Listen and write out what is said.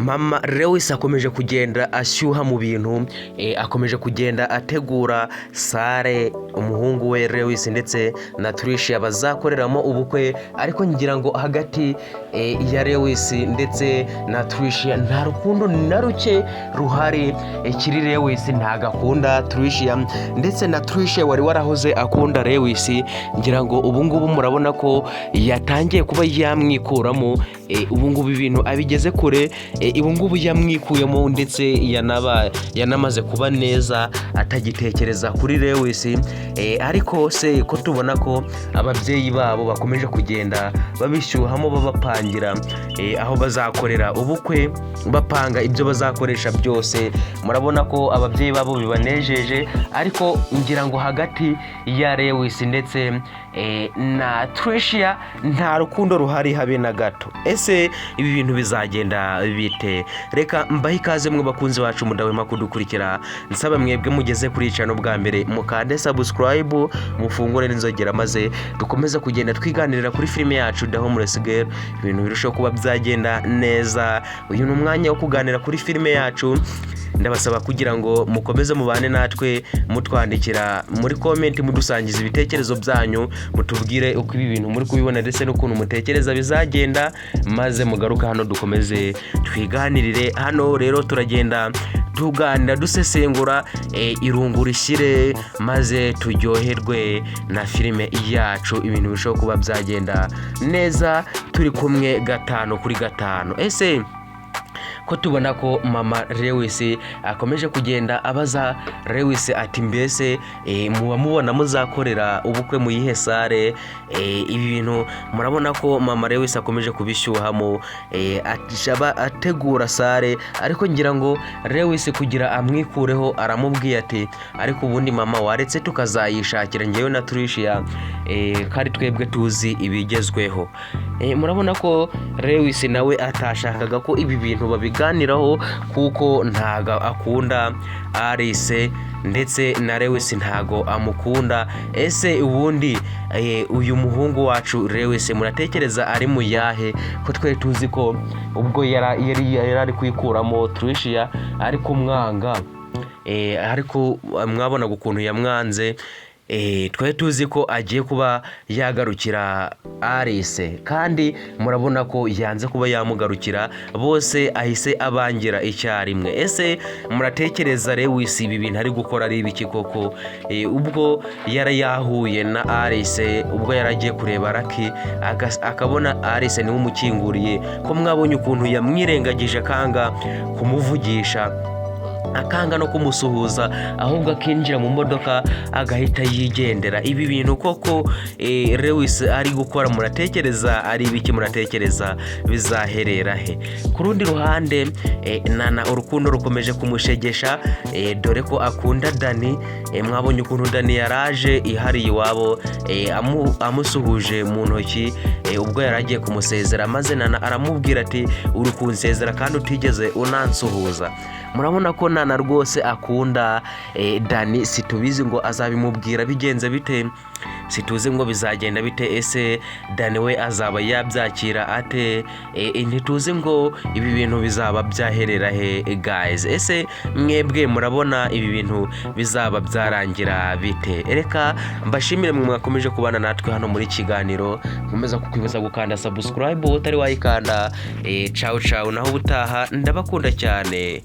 Mama Lewis akomeje kugenda ashyuha mu bintu, akomeje kugenda ategura sare umuhungu we Lewis ndetse na Tricia bazakoreramo ubukwe, ariko ngira ngo hagati ya Lewis ndetse na Tricia nta rukundo na ruke ruhari. Kiri Lewis ntago akunda Tricia, ndetse na Tricia wari warahoze akunda Lewis, ngira ngo ubu ngubu murabona ko yatangiye kuba yamwikuramo. Ubu ngubu ibintu abigeze kure, ubu ngubu yamwikuyemo ndetse yanamaze kuba neza atagitekereza kuri Lewis. Ariko se ko tubona ko ababyeyi babo bakomeje kugenda babishyuhamo babapangira aho bazakorera ubukwe, bapanga ibyo bazakoresha byose. Murabona ko ababyeyi babo bibanejeje, ariko ngira ngo hagati ya Lewis ndetse na Tricia nta rukundo ruhari habe na gato. Ese ibi bintu bizagenda bite? Reka mbahe ikaze mwe bakunzi bacu mudahwema kudukurikira, nsaba mwebwe mugeze kuri channel bwa mbere mukande subscribe, mufungure n'inzogera, maze dukomeze kugenda twiganirira kuri filime yacu The Homeless Girl, ibintu birushaho kuba byagenda neza. Uyu ni umwanya wo kuganira kuri filime yacu, ndabasaba kugira ngo mukomeze mubane natwe mutwandikira muri comment, mudusangiza ibitekerezo byanyu, mutubwire uko ibi bintu muri kubibona ndetse n'ukuntu mutekereza bizagenda, maze mugaruka hano dukomeze twiganirire. Hano rero turagenda tuganira dusesengura irungu rishyire, maze turyoherwe na filime yacu, ibintu birushaho kuba byagenda neza, turi kumwe 5 kuri 5. Ese ko tubona ko mama Lewis akomeje kugenda abaza Lewis ati mbese muba mubona muzakorera ubukwe mu yihe sare? Ibi bintu murabona ko mama Lewis akomeje kubishyuhamo, ategura sare, ariko ngira ngo Lewis kugira amwikureho aramubwiye ati ariko ubundi mama waretse tukazayishakira ngewe na Tricia, kandi twebwe tuzi ibigezweho. Murabona ko Lewis nawe atashakaga ko ibi bintu babiganiraho, kuko ntago akunda Alice ndetse na Lewis ntago amukunda. Ese ubundi uyu muhungu wacu Lewis muratekereza ari mu yahe? Ko twe tuzi ko ubwo yari kwikuramo Tricia ariko mwanga, ariko mwabona ukuntu yamwanze. Twe tuzi ko agiye kuba yagarukira Alice, kandi murabona ko yanze kuba yamugarukira, bose ahise abangira icyarimwe. Ese muratekereza Lewis ibi bintu ari gukora ari ibiki koko? Ubwo yari yahuye na Alice, ubwo yaragiye kureba Lucky, akabona Alice niwe umukinguriye, ko mwabonye ukuntu yamwirengagije akanga kumuvugisha, akanga no kumusuhuza, ahubwo akinjira mu modoka agahita yigendera. Ibi bintu koko Lewis ari gukora muratekereza ari ibiki? Muratekereza bizaherera he? Ku rundi ruhande Nana urukundo rukomeje kumushegesha, dore ko akunda Dani. Mwabonye ukuntu Dani yaraje ihari iwabo, amusuhuje mu ntoki, ubwo yaragiye kumusezera, maze Nana aramubwira ati uri kunsezera kandi utigeze unansuhuza. Murabona ko Nana rwose akunda Dani, situbizi ngo azabimubwira bigenze bite, situze ngo bizagenda bite. Ese Dani we azaba yabyakira ate? Ntituzi ngo ibi bintu bizaba byaherera he guys. Ese mwebwe murabona ibi bintu bizaba byarangira bite? Reka mbashimire mwe mwakomeje kubana natwe hano muri kiganiro, nkomeza kukwibuza gukanda subscribe utari wayikanda. Ciao ciao, naho ubutaha, ndabakunda cyane.